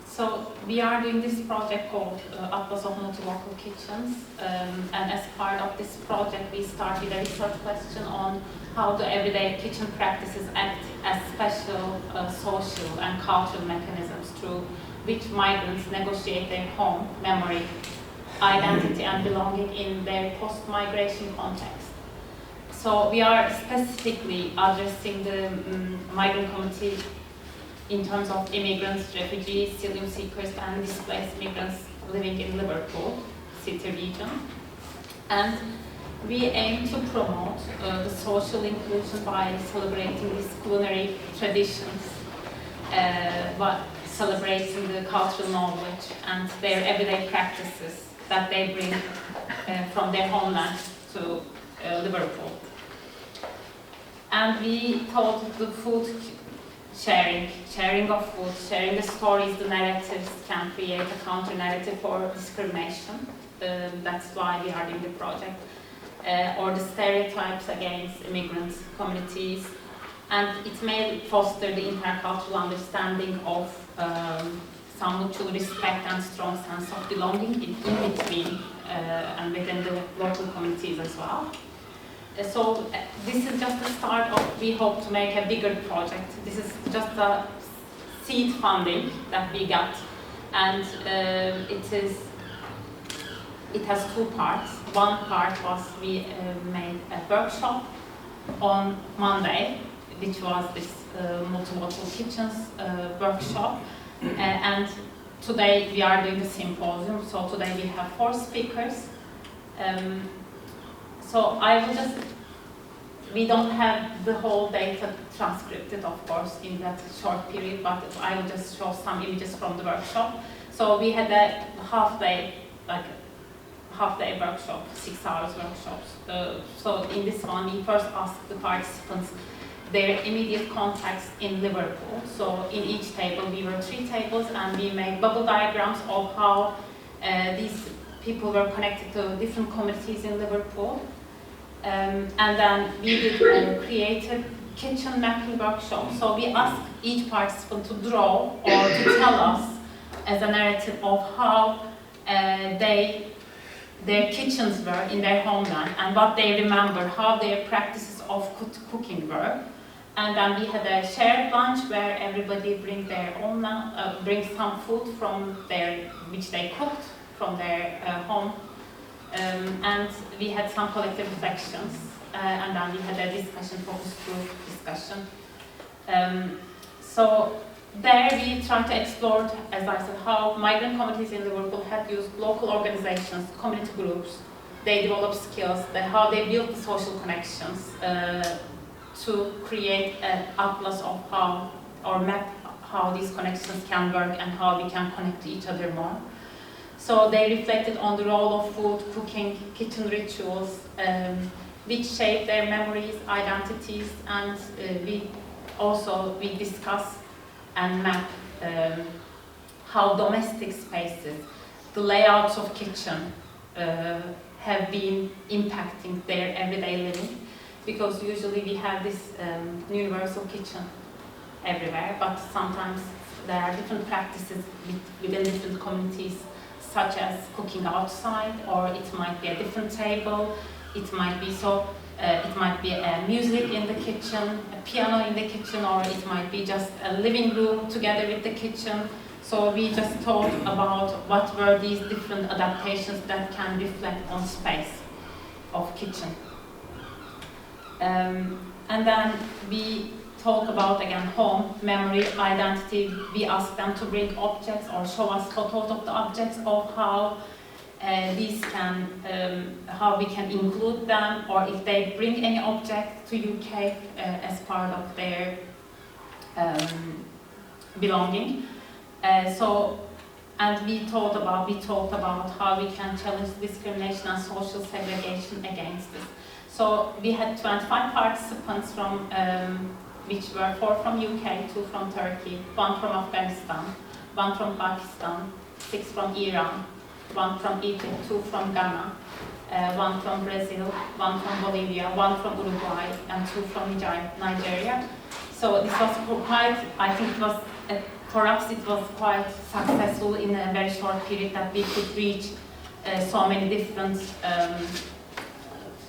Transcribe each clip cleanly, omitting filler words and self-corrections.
So we are doing this project called Atlas of Multivocal Kitchens, and as part of this project we started a research question on how do everyday kitchen practices act as special social and cultural mechanisms through which migrants negotiate their home, memory, identity and belonging in their post-migration context. So we are specifically addressing the migrant community in terms of immigrants, refugees, asylum seekers and displaced migrants living in Liverpool city region. And we aim to promote the social inclusion by celebrating these culinary traditions, but celebrating the cultural knowledge and their everyday practices that they bring from their homeland to Liverpool. And we thought the food sharing of food, sharing the stories, the narratives can create a counter-narrative for discrimination. That's why we are doing the project. Or the stereotypes against immigrant communities. And it may foster the intercultural understanding of some mutual respect and strong sense of belonging in between and within the local communities as well. So this is just the start of, we hope to make a bigger project. This is just a seed funding that we got, and it has two parts. One part was we made a workshop on Monday, which was this multivocal kitchens workshop, and today we are doing the symposium. So today we have 4 speakers. So I will just, we don't have the whole data transcripted, of course, in that short period, but I will just show some images from the workshop. So we had a half-day workshop, 6 hours workshops. So in this one, we first asked the participants their immediate contacts in Liverpool. So in each table, we were 3 tables, and we made bubble diagrams of how these people were connected to different communities in Liverpool. And then we did a creative kitchen mapping workshop. So we asked each participant to draw or to tell us as a narrative of how their kitchens were in their homeland and what they remember, how their practices of cooking were. And then we had a shared lunch where everybody brings their own, brings some food from which they cooked from their home. And we had some collective reflections, and then we had a discussion, focus group discussion. So there we tried to explore, as I said, how migrant communities in Liverpool had used local organizations, community groups, they developed skills, how they built the social connections to create an atlas of how, or map how these connections can work and how we can connect to each other more. So they reflected on the role of food, cooking, kitchen rituals, which shape their memories, identities, and we discuss and map how domestic spaces, the layouts of kitchen have been impacting their everyday living, because usually we have this universal kitchen everywhere, but sometimes there are different practices within different communities, such as cooking outside, or it might be a different table, it might be music in the kitchen, a piano in the kitchen, or it might be just a living room together with the kitchen. So we just thought about what were these different adaptations that can reflect on space of kitchen. And then we talk about, again, home, memory, identity. We ask them to bring objects or show us photos of the objects, of how these can, how we can include them, or if they bring any object to UK as part of their belonging. And we talked about how we can challenge discrimination and social segregation against this. So we had 25 participants from which were 4 from UK, 2 from Turkey, 1 from Afghanistan, 1 from Pakistan, 6 from Iran, 1 from Egypt, 2 from Ghana, 1 from Brazil, 1 from Bolivia, 1 from Uruguay, and 2 from Nigeria. So this was quite, I think it was, for us it was quite successful in a very short period that we could reach so many different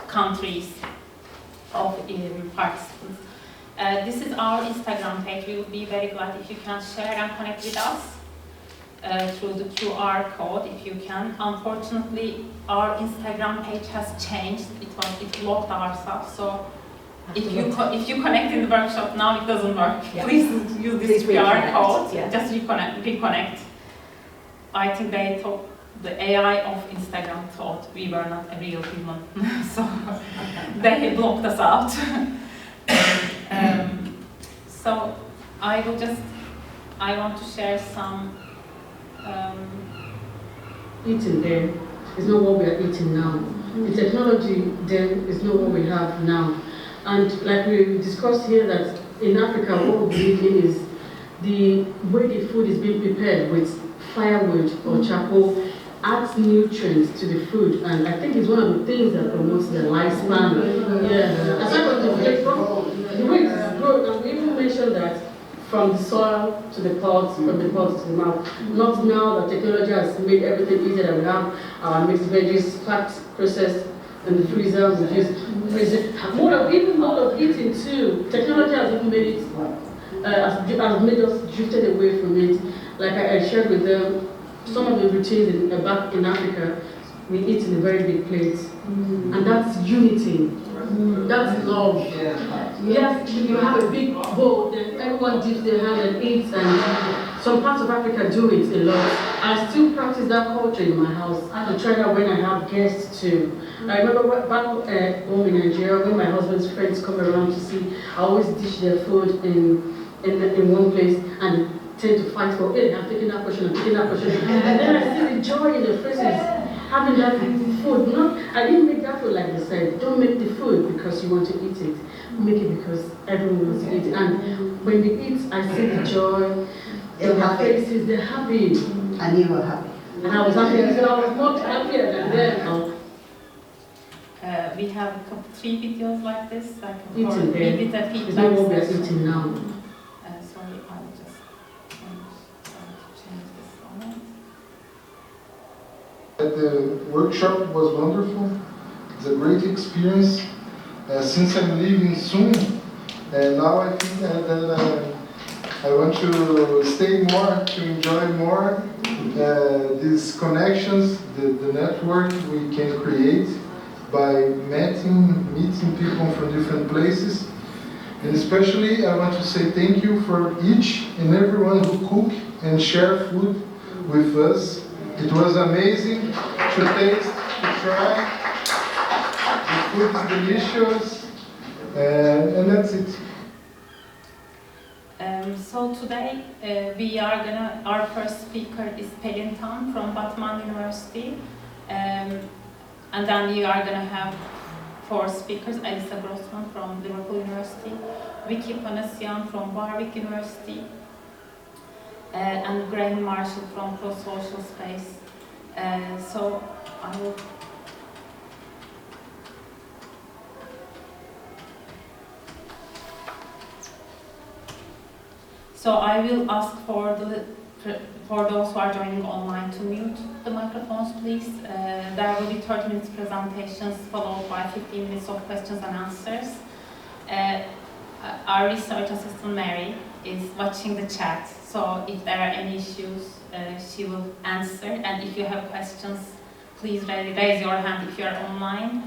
countries of participants. This is our Instagram page. We would be very glad if you can share and connect with us through the QR code if you can. Unfortunately, our Instagram page has changed. It locked ourselves, so if you connect in the workshop now, it doesn't work. Yeah. Please use this QR code. Yeah. Just reconnect. I think they thought, the AI of Instagram thought we were not a real human, so they blocked us out. So I want to share some. Eating then is not what we are eating now. The technology then is not what we have now. And like we discussed here, that in Africa, what we believe in is the way the food is being prepared with firewood or charcoal adds nutrients to the food, and I think it's one of the things that promotes the lifespan. Yeah, aside from the way it is grown, and we even mentioned that from the soil to the pots, from the pots to the mouth. Not now that technology has made everything easier, that we have our mixed veggies packed, processed, in the freezer, we use more of eating too. Technology has even made it, has made us drifted away from it. Like I shared with them, some of the routines back in Africa, we eat in a very big plate, and that's unity. That's love. Yes, you have a big bowl, then everyone dips their hand and eats, and some parts of Africa do it a lot. I still practice that culture in my house. I try that when I have guests too. I remember back home in Nigeria, when my husband's friends come around to see, I always dish their food in one place and tend to fight for, hey, I'm taking that portion, I'm taking that portion. And then I see the joy in their faces. Having that food, I didn't make that food like they said. Don't make the food because you want to eat it. Make it because everyone wants to eat it. And when they eat, I see the joy in their faces. They're happy. And you were happy. And I was happy because I was much happier than them. We have 3 videos like this. Like eating there. We did a feedback. It's not what we are eating now. Sorry, I will just change this one. The workshop was wonderful. It's a great experience. Since I'm leaving soon, and now I think that I want to stay more, to enjoy more these connections, the network we can create by meeting people from different places. And especially I want to say thank you for each and everyone who cook and share food with us. It was amazing to taste, to try. The food is delicious, and that's it. So today our first speaker is Pelin Tan from Batman University, and then we are gonna have 4 speakers: Elisa Grossman from Liverpool University, Vicky Panasian from Warwick University, and Graham Marshall from Pro-Social Space. So I will. So I will ask for those who are joining online to mute the microphones, please. There will be 30 minutes presentations followed by 15 minutes of questions and answers. Our research assistant Mary is watching the chat, so if there are any issues, she will answer. And if you have questions, please raise your hand if you are online.